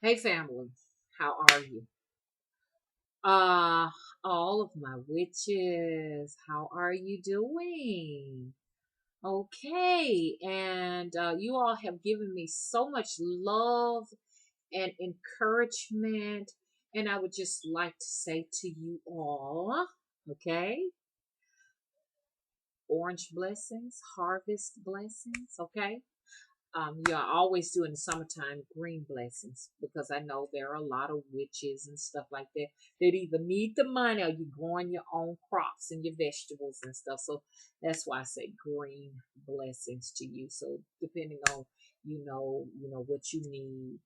Hey family, how are you? Uh, all of my witches, how are you doing? Okay, and you all have given me so much love and encouragement, and I would just like to say to you all, okay, orange blessings, harvest blessings, okay? Yeah, I always do in the summertime green blessings because I know there are a lot of witches and stuff like that that either need the money or you're growing your own crops and your vegetables and stuff. So that's why I say green blessings to you. So depending on what you need,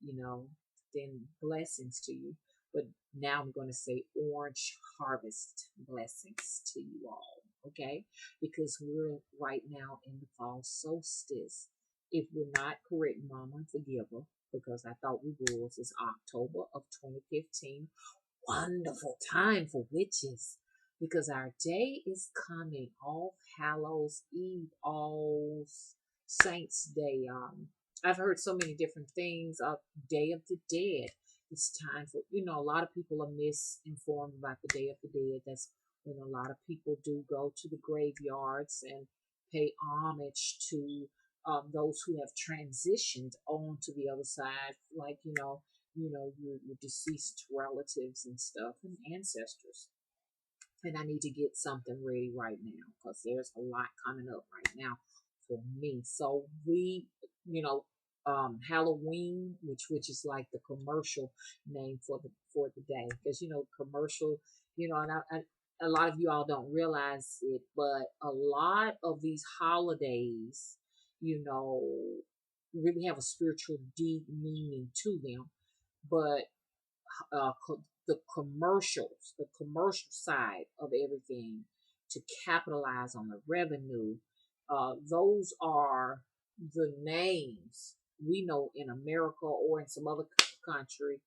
then blessings to you. But now I'm going to say orange harvest blessings to you all, okay? Because we're right now in the fall solstice. If we're not correct, Mama, forgive her because I thought we was. It's October of 2015. Wonderful time for witches because our day is coming. All Hallows Eve, All Saints Day. I've heard so many different things. Day of the Dead. It's time for a lot of people are misinformed about the Day of the Dead. That's when a lot of people do go to the graveyards and pay homage to those who have transitioned on to the other side, like your deceased relatives and stuff and ancestors. And I need to get something ready right now because there's a lot coming up right now for me. So Halloween, which is like the commercial name for the day, because commercial, and a lot of you all don't realize it, but a lot of these holidays, you know, really have a spiritual deep meaning to them, but the commercial side of everything to capitalize on the revenue. Those are the names we know in America or in some other country.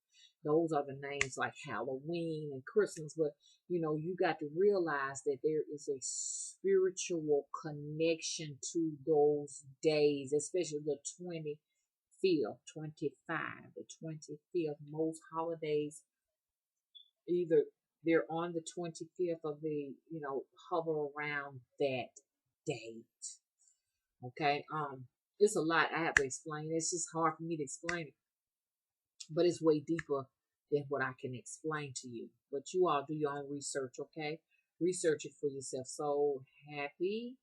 Those are the names like Halloween and Christmas, but you got to realize that there is a spiritual connection to those days, especially the 25th, 25, the 25th. Most holidays either they're on the 25th or hover around that date. Okay. It's a lot I have to explain. It's just hard for me to explain it, but it's way deeper than what I can explain to you. But you all do your own research, okay? Research it for yourself. So happy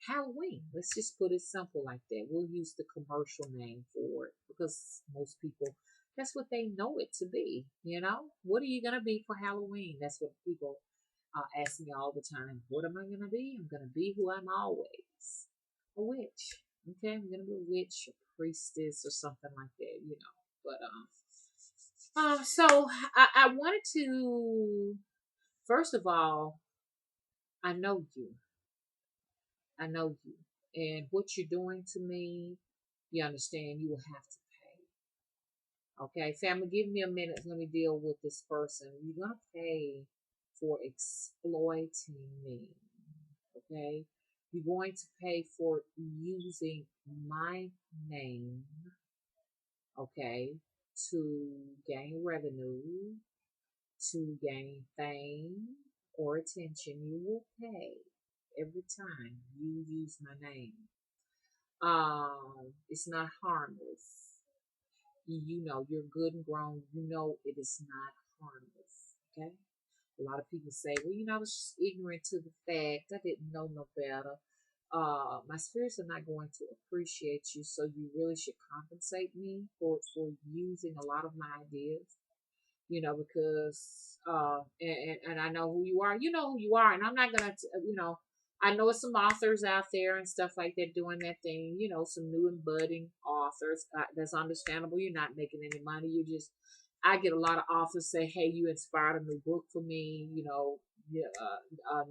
Halloween. Let's just put it simple like that. We'll use the commercial name for it because most people, that's what they know it to be. What are you going to be for Halloween? That's what people ask me all the time. What am I going to be? I'm going to be who I'm always, a witch. Okay, I'm going to be a witch, a priestess, or something like that. So I wanted to, first of all, I know you. I know you. And what you're doing to me, you understand you will have to pay. Okay, family, give me a minute. Let me deal with this person. You're going to pay for exploiting me. Okay, you're going to pay for using my name, okay, to gain revenue, to gain fame or attention. You will pay every time you use my name. It's not harmless. You're good and grown. You know it is not harmless. Okay. A lot of people say, well, I was just ignorant to the fact. I didn't know no better. My spirits are not going to appreciate you, so you really should compensate me for using a lot of my ideas. Because and I know who you are. You know who you are, and I'm not gonna, I know some authors out there and stuff like that doing that thing. Some new and budding authors. That's understandable. You're not making any money. I get a lot of authors say, "Hey, you inspired a new book for me." Yeah,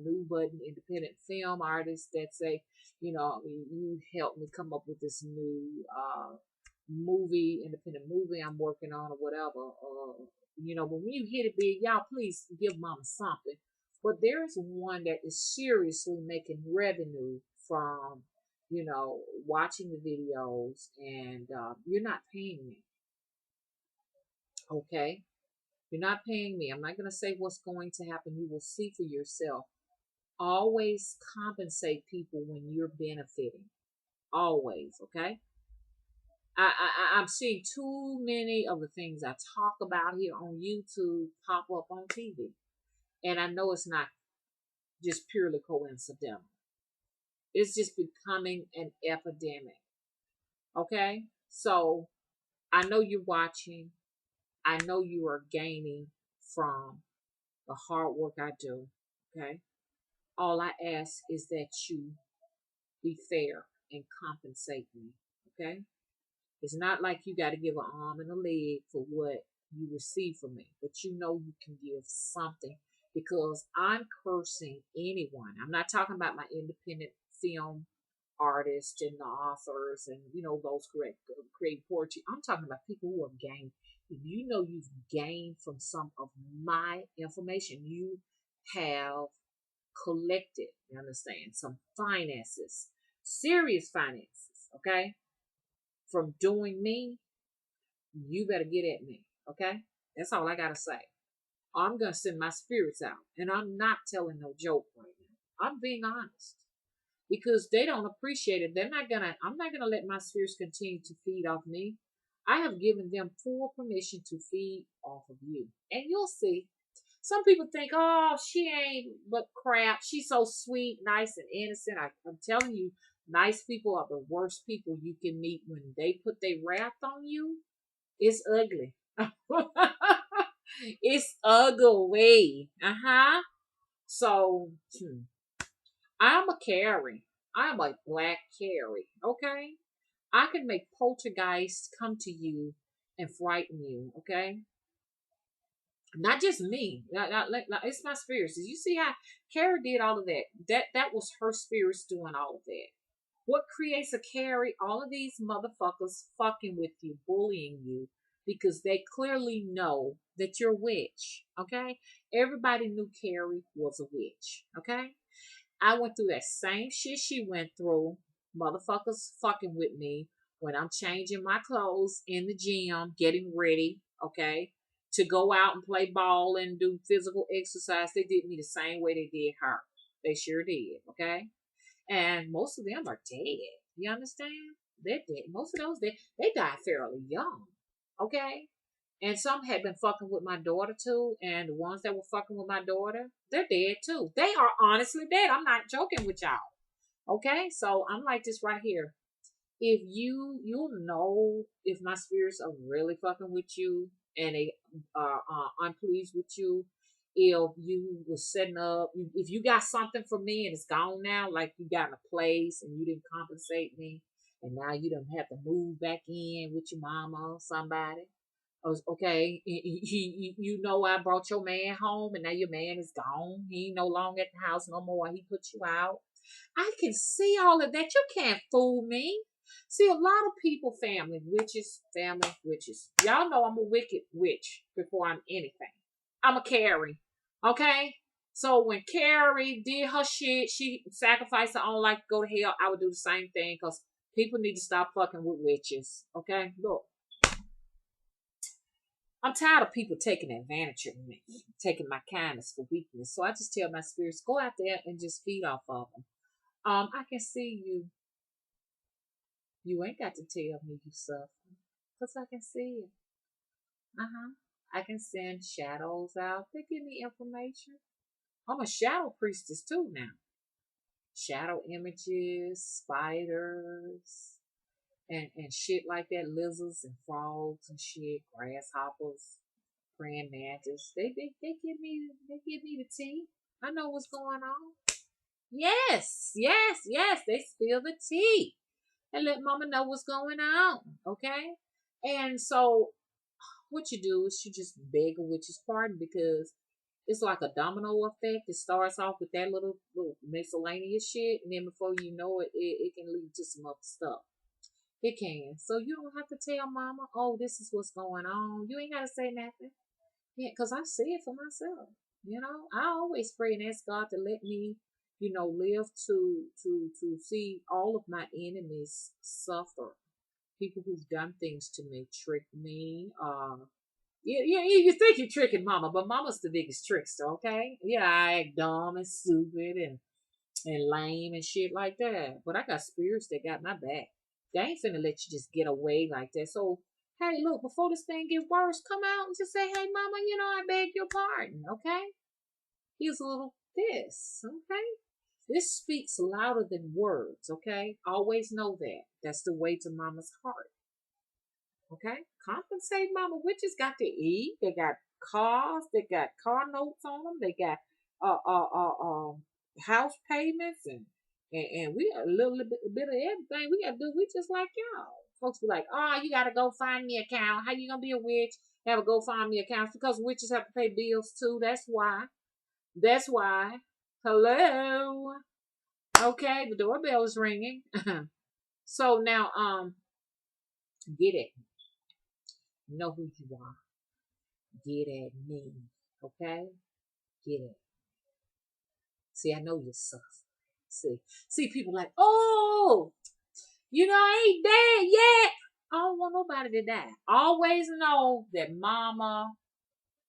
new budding independent film artists that say, you helped me come up with this new independent movie I'm working on or whatever. But when you hit it big, y'all please give mama something. But there's one that is seriously making revenue from, watching the videos, and you're not paying me. Okay? You're not paying me. I'm not going to say what's going to happen. You will see for yourself. Always compensate people when you're benefiting. Always, okay? I'm seeing too many of the things I talk about here on YouTube pop up on TV. And I know it's not just purely coincidental. It's just becoming an epidemic. Okay? So I know you're watching. I know you are gaining from the hard work I do. Okay? All I ask is that you be fair and compensate me. Okay? It's not like you got to give an arm and a leg for what you receive from me, but you know you can give something because I'm cursing anyone. I'm not talking about my independent film artists and the authors and those create poetry. I'm talking about people who have gained. If you know you've gained from some of my information, you have collected. You understand some finances, serious finances. Okay, from doing me, you better get at me. Okay? That's all I gotta say. I'm gonna send my spirits out. And I'm not telling no joke right now. I'm being honest. Because they don't appreciate it. I'm not gonna let my spirits continue to feed off me. I have given them full permission to feed off of you. And you'll see. Some people think, oh, she ain't but crap. She's so sweet, nice, and innocent. I'm telling you, nice people are the worst people you can meet when they put their wrath on you. It's ugly. It's ugly. Uh-huh. So, I'm a Carrie. I'm a black Carrie. Okay? I can make poltergeists come to you and frighten you. Okay? Not just me. It's my spirits. Did you see how Carrie did all of that? That was her spirits doing all of that. What creates a Carrie? All of these motherfuckers fucking with you, bullying you, because they clearly know that you're a witch. Okay? Everybody knew Carrie was a witch. Okay? I went through that same shit she went through. Motherfuckers fucking with me when I'm changing my clothes in the gym, getting ready, okay, to go out and play ball and do physical exercise. They did me the same way they did her. They sure did, okay? And most of them are dead. You understand? They're dead. Most of those, they died fairly young, okay? And some had been fucking with my daughter too. And the ones that were fucking with my daughter, they're dead too. They are honestly dead. I'm not joking with y'all. Okay? So I'm like this right here. If you'll know if my spirits are really fucking with you and they are unpleased with you, if you was setting up, if you got something for me and it's gone now, like you got in a place and you didn't compensate me, and now you don't have to move back in with your mama or somebody. Okay, you know I brought your man home and now your man is gone. He ain't no longer at the house no more. He put you out. I can see all of that. You can't fool me. See, a lot of people, family witches. Y'all know I'm a wicked witch before I'm anything. I'm a Carrie. Okay? So when Carrie did her shit, she sacrificed her own life to go to hell. I would do the same thing because people need to stop fucking with witches. Okay? Look. I'm tired of people taking advantage of me, taking my kindness for weakness. So I just tell my spirits, go out there and just feed off of them. I can see you. You ain't got to tell me you suffer. Because I can see it. Uh-huh. I can send shadows out. They give me information. I'm a shadow priestess too now. Shadow images, spiders, and shit like that. Lizards and frogs and shit. Grasshoppers. Praying mantis. They give me the tea. I know what's going on. Yes, yes, yes. They spill the tea and let mama know what's going on. Okay? And so what you do is you just beg a witch's pardon because it's like a domino effect. It starts off with that little miscellaneous shit, and then before you know it, it can lead to some other stuff. It can. So you don't have to tell mama, oh, this is what's going on. You ain't got to say nothing. Yeah, because I see it for myself. I always pray and ask God to let me, live to see all of my enemies suffer. People who've done things to me, tricked me, You think you're tricking mama, but mama's the biggest trickster, okay? Yeah, I act dumb and stupid and lame and shit like that. But I got spirits that got my back. They ain't finna let you just get away like that. So, hey, look, before this thing get worse, come out and just say, hey, mama, I beg your pardon, okay? Here's a little this, okay? This speaks louder than words, okay? Always know that. That's the way to mama's heart, okay? Compensate mama. Witches got to eat. They got cars. They got car notes on them. They got house payments and we got a little bit of everything we got to do. We just like y'all. Folks be like, oh, you got to go find me an account. How you going to be a witch? Have a go find me account? Because witches have to pay bills too. That's why. That's why. Hello. Okay, the doorbell is ringing. So now, get it. Know who you are. Get at me. Okay? Get it. See, I know you suffer. See, people like, oh, I ain't dead yet. I don't want nobody to die. Always know that mama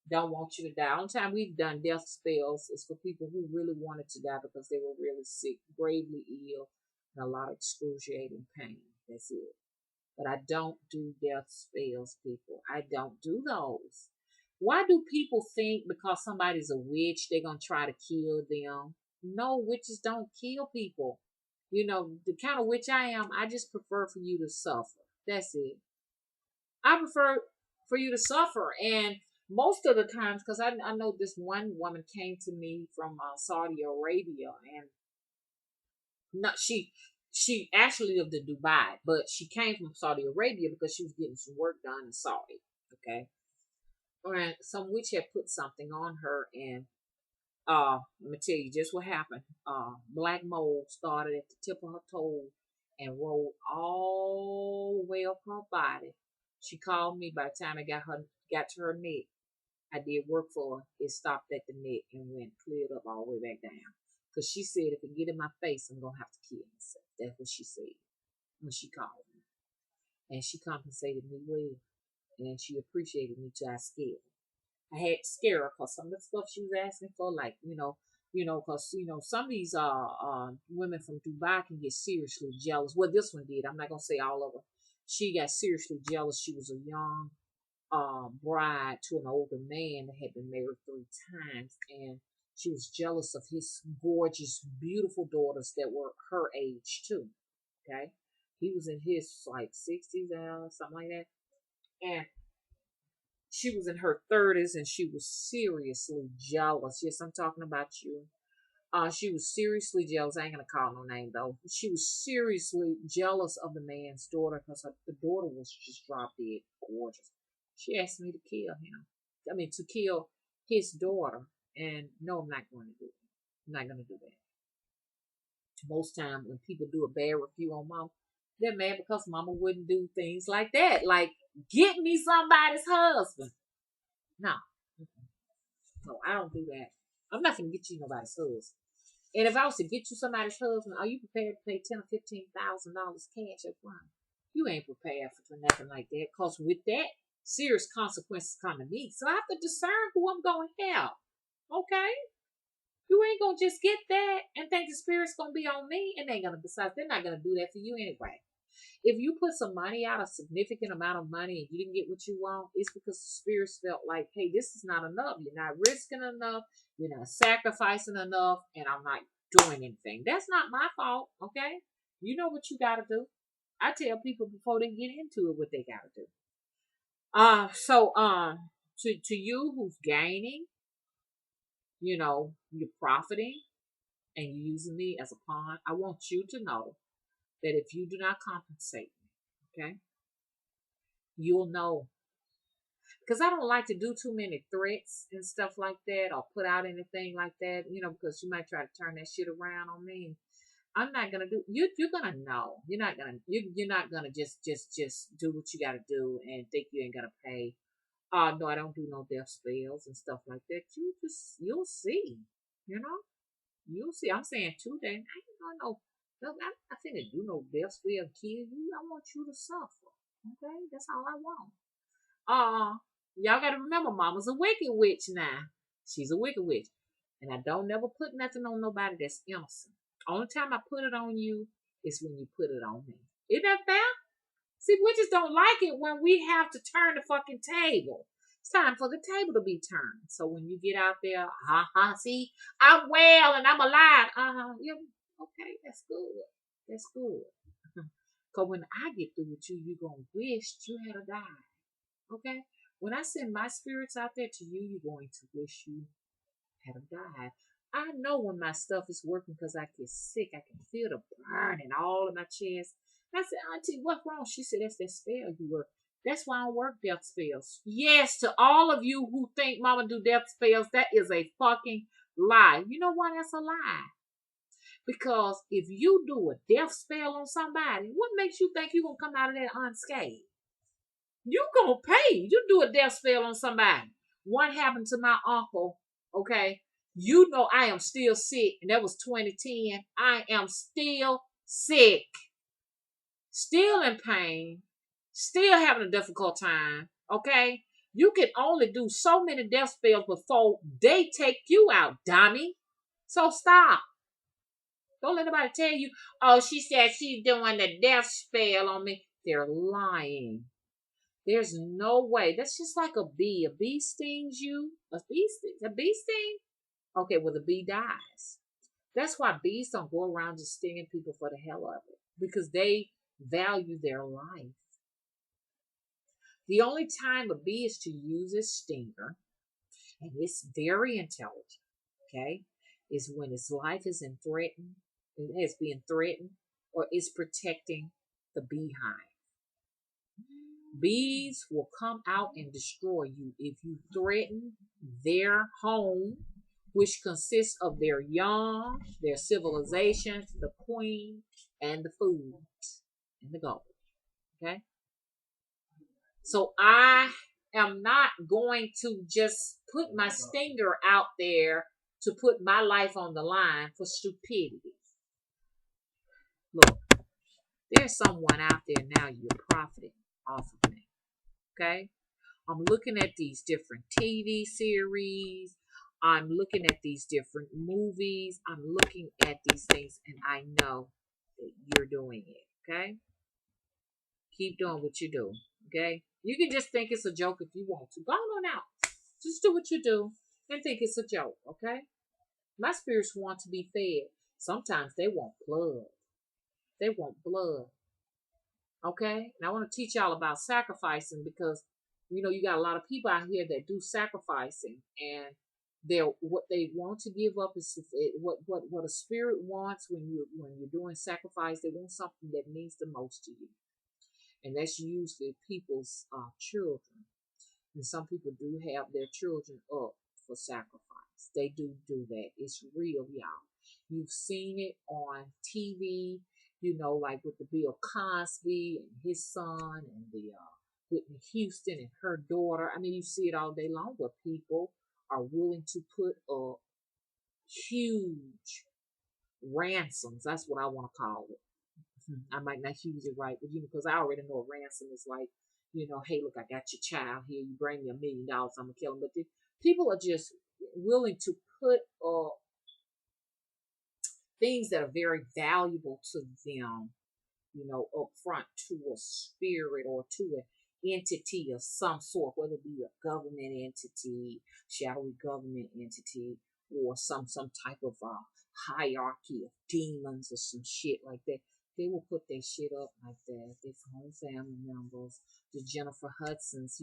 don't want you to die. Only time we've done death spells is for people who really wanted to die because they were really sick, gravely ill, and a lot of excruciating pain. That's it. But I don't do death spells, people. I don't do those. Why do people think because somebody's a witch, they're going to try to kill them? No, witches don't kill people. The kind of witch I am, I just prefer for you to suffer. That's it. I prefer for you to suffer. And most of the times, because I know this one woman came to me from Saudi Arabia, and not she actually lived in Dubai, but she came from Saudi Arabia because she was getting some work done in Saudi. Okay, and some witch had put something on her, and let me tell you just what happened. Black mold started at the tip of her toe and rolled all the way up her body. She called me. By the time I got to her neck, I did work for her. It stopped at the neck and went cleared up all the way back down. Because she said, if it get in my face, I'm going to have to kill myself. That's what she said when she called me. And she compensated me well. And she appreciated me till I scared her. I had to scare her because some of the stuff she was asking for, like, because, some of these women from Dubai can get seriously jealous. Well, this one did. I'm not going to say all of them. She got seriously jealous. She was a young bride to an older man that had been married 3 times, and she was jealous of his gorgeous, beautiful daughters that were her age too. Okay, he was in his like 60s, something like that, and she was in her 30s, and she was seriously jealous. Yes, I'm talking about you. She was seriously jealous. I ain't gonna call no name though. She was seriously jealous of the man's daughter because the daughter was just drop dead gorgeous. She asked me to kill him. I mean, to kill his daughter. And no, I'm not going to do it. I'm not going to do that. Most time when people do a bad review on mama, they're mad because mama wouldn't do things like that. Like, get me somebody's husband. No. No, I don't do that. I'm not going to get you nobody's husband. And if I was to get you somebody's husband, are you prepared to pay $10,000 or $15,000 cash up front? You ain't prepared for nothing like that. Cause with that, serious consequences come to me. So I have to discern who I'm going to help. Okay? You ain't gonna just get that and think the spirit's gonna be on me, and besides, they're not gonna do that for you anyway. If you put some money out, a significant amount of money, and you didn't get what you want, it's because the spirits felt like, hey, this is not enough. You're not risking enough. You're not sacrificing enough, and I'm not doing anything. That's not my fault, okay? You know what you gotta do. I tell people before they get into it what they gotta do. To you who's gaining, you're profiting and you're using me as a pawn, I want you to know that if you do not compensate me, okay, you'll know. Because I don't like to do too many threats and stuff like that or put out anything like that, because you might try to turn that shit around on me. I'm not gonna do. You're gonna know. You're not gonna just do what you gotta do and think you ain't gonna pay. No, I don't do no death spells and stuff like that. You'll see. You'll see. I'm saying today, I ain't gonna know. No, I'm not finna do no death spell kill you. I want you to suffer. Okay, that's all I want. Y'all got to remember, Mama's a wicked witch now. She's a wicked witch. And I don't never put nothing on nobody that's innocent. Only time I put it on you is when you put it on me. Isn't that fair? See, witches don't like it when we have to turn the fucking table. It's time for the table to be turned. So when you get out there, see, I'm well and I'm alive. Yeah, okay, that's good. That's good. Because when I get through with you, you're going to wish you had died. Okay? When I send my spirits out there to you, you're going to wish you had died. I know when my stuff is working because I get sick. I can feel the burning all in my chest. I said, Auntie, what's wrong? She said, that's that spell you work. That's why I don't work death spells. Yes, to all of you who think Mama do death spells, that is a fucking lie. You know why that's a lie? Because if you do a death spell on somebody, what makes you think you're going to come out of that unscathed? You gonna pay. You do a death spell on somebody. What happened to my uncle? Okay, you know I am still sick, and that was 2010. I am still sick, still in pain, still having a difficult time. Okay, you can only do so many death spells before they take you out, dummy. So stop. Don't let nobody tell you, oh, she said she's doing the death spell on me. They're lying. There's no way. That's just like a bee. A bee stings you. A bee stings. A bee sting? Okay, well, the bee dies. That's why bees don't go around just stinging people for the hell of it. Because they value their life. The only time a bee is to use its stinger, and it's very intelligent, okay, is when its life is threatened, it has been threatened, or is protecting the beehive. Bees will come out and destroy you if you threaten their home, which consists of their young, their civilization, the queen, and the food, and the gold. Okay? So I am not going to just put my stinger out there to put my life on the line for stupidity. Look, there's someone out there now you're profiting off of me. Okay? I'm looking at these different TV series. I'm looking at these different movies. I'm looking at these things, and I know that you're doing it. Okay? Keep doing what you do. Okay? You can just think it's a joke if you want to. Go on out. Just do what you do and think it's a joke. Okay? My spirits want to be fed. Sometimes they want blood. They want blood. Okay? And I want to teach y'all about sacrificing because you got a lot of people out here that do sacrificing, and what they want to give up is what a spirit wants when you're doing sacrifice. They want something that means the most to you, and that's usually people's children. And some people do have their children up for sacrifice. They do that. It's real, y'all. You've seen it on TV. Like with the Bill Cosby and his son, and the Whitney Houston and her daughter. I mean, you see it all day long where people are willing to put up huge ransoms. That's what I want to call it. I might not use it right, but because I already know a ransom is like, hey, look, I got your child here. You bring me $1 million, I'm gonna kill him. But people are just willing to put up things that are very valuable to them, up front to a spirit or to an entity of some sort, whether it be a government entity, shadowy government entity, or some type of hierarchy of demons or some shit like that. They will put their shit up like that. Their home family members, the Jennifer Hudsons,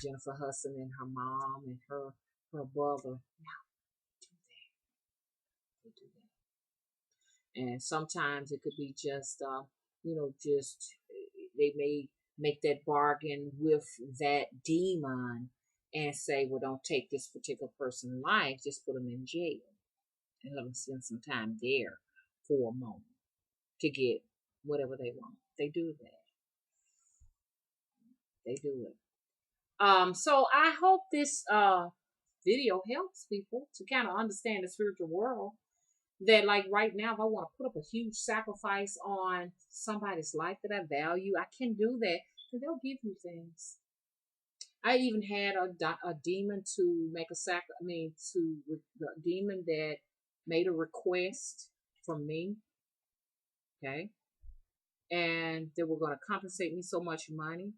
Jennifer Hudson and her mom and her brother. Yeah, do that. They do that. And sometimes it could be just, just they may make that bargain with that demon and say, well, don't take this particular person's life, just put them in jail and let them spend some time there for a moment to get whatever they want. They do that. They do it. So I hope this video helps people to kind of understand the spiritual world. That like right now, if I want to put up a huge sacrifice on somebody's life that I value, I can do that. And they'll give you things. I even had a demon to make a the demon that made a request from me, okay, and they were going to compensate me so much money,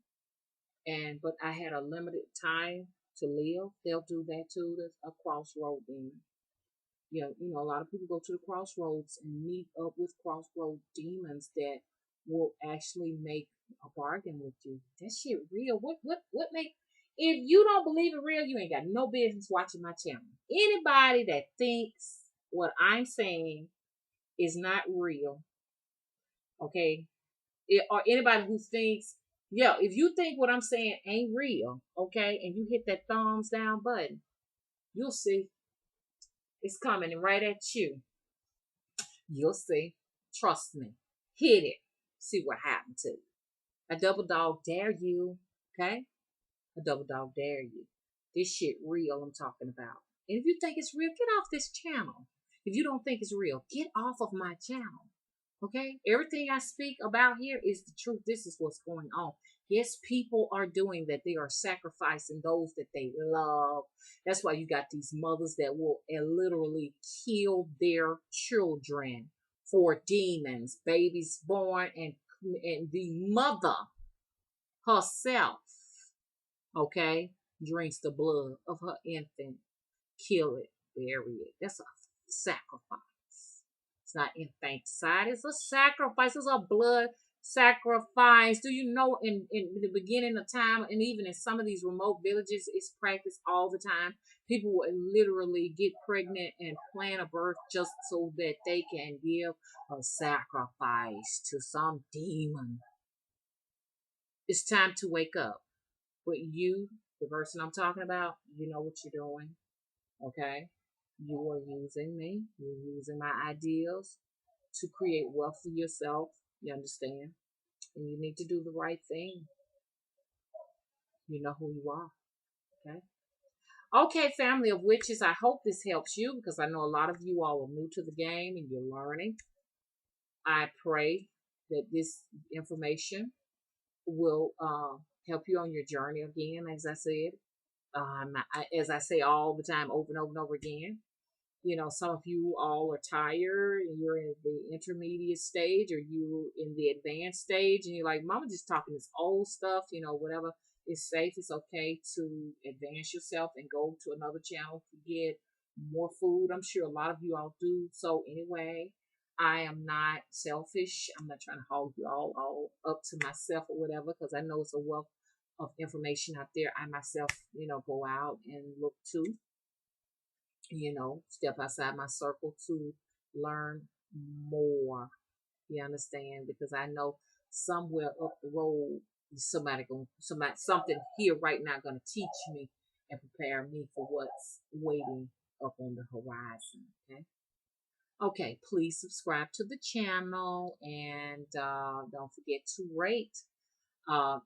and but I had a limited time to live. They'll do that too. There's a crossroad demon. Yeah, a lot of people go to the crossroads and meet up with crossroad demons that will actually make a bargain with you. That shit real. What make if you don't believe it real, you ain't got no business watching my channel. Anybody that thinks what I'm saying is not real, okay? Or anybody who thinks, yeah, if you think what I'm saying ain't real, okay, and you hit that thumbs down button, you'll see it's coming right at you. You'll see. Trust me. Hit it. See what happened to you. A double dog dare you. Okay? A double dog dare you. This shit real I'm talking about. And if you think it's real, get off this channel. If you don't think it's real, get off of my channel. Okay? Everything I speak about here is the truth. This is what's going on. Yes, people are doing that. They are sacrificing those that they love. That's why you got these mothers that will literally kill their children for demons. Babies born and the mother herself, okay, drinks the blood of her infant, kill it, bury it. That's a sacrifice. It's not infanticide. It's a sacrifice. It's a blood sacrifice. Do you know in the beginning of time, and even in some of these remote villages, it's practiced all the time. People will literally get pregnant and plan a birth just so that they can give a sacrifice to some demon. It's time to wake up. But you, the person I'm talking about, you know what you're doing. Okay? You are using me. You're using my ideals to create wealth for yourself. You understand? And you need to do the right thing. You know who you are. Okay? Okay, family of witches, I hope this helps you because I know a lot of you all are new to the game and you're learning. I pray that this information will help you on your journey again, as I said. As I say all the time, over and over and over again. Some of you all are tired and you're in the intermediate stage or you in the advanced stage and you're like, Mama just talking this old stuff, whatever is safe. It's okay to advance yourself and go to another channel to get more food. I'm sure a lot of you all do. So anyway, I am not selfish. I'm not trying to hold you all up to myself or whatever, because I know it's a wealth of information out there. I myself, go out and look to, step outside my circle to learn more. You understand? Because I know somewhere up the road, something here right now gonna teach me and prepare me for what's waiting up on the horizon. Okay. Okay, please subscribe to the channel and don't forget to rate.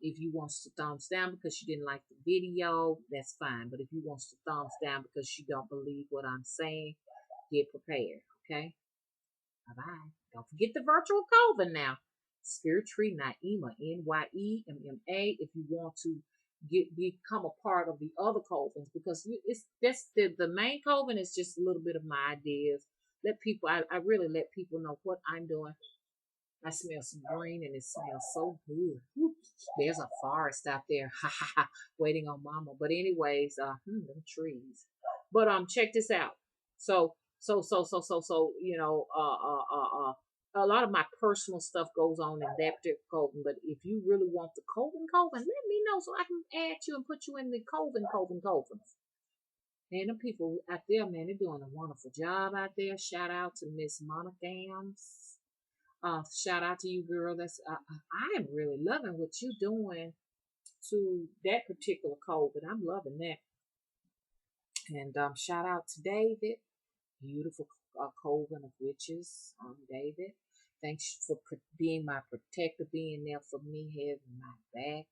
If you want to thumbs down because you didn't like the video, that's fine. But if you want to thumbs down because you don't believe what I'm saying, get prepared. Okay? Bye-bye. Don't forget the virtual coven now. Spirit Tree Naima, Nyemma. If you want to become a part of the other covens, because the main coven is just a little bit of my ideas. I really let people know what I'm doing. I smell some green and it smells so good. There's a forest out there, waiting on Mama. But anyways, them trees. But check this out. A lot of my personal stuff goes on in that particular coven. But if you really want the coven, let me know so I can add you and put you in the covens. Man, them people out there, man, they're doing a wonderful job out there. Shout out to Miss Monogams. Shout out to you, girl. I am really loving what you're doing to that particular coven. I'm loving that. And shout out to David, beautiful coven of witches. David, thanks for being my protector, being there for me, having my back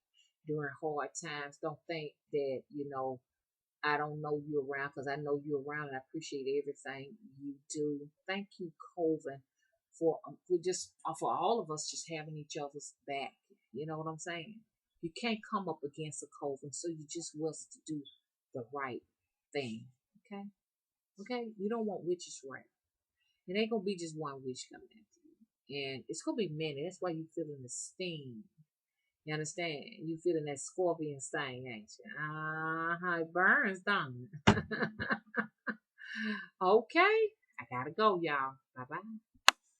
during hard times. Don't think that I don't know you around, because I know you around and I appreciate everything you do. Thank you, coven, for all of us just having each other's back. You know what I'm saying? You can't come up against a coven, so you just was to do the right thing. Okay? Okay? You don't want witches around. It ain't gonna be just one witch coming after you. And it's gonna be many. That's why you feeling the sting. You understand? You feeling that scorpion sting, ain't you? It burns, don't it? Okay. I gotta go, y'all. Bye bye.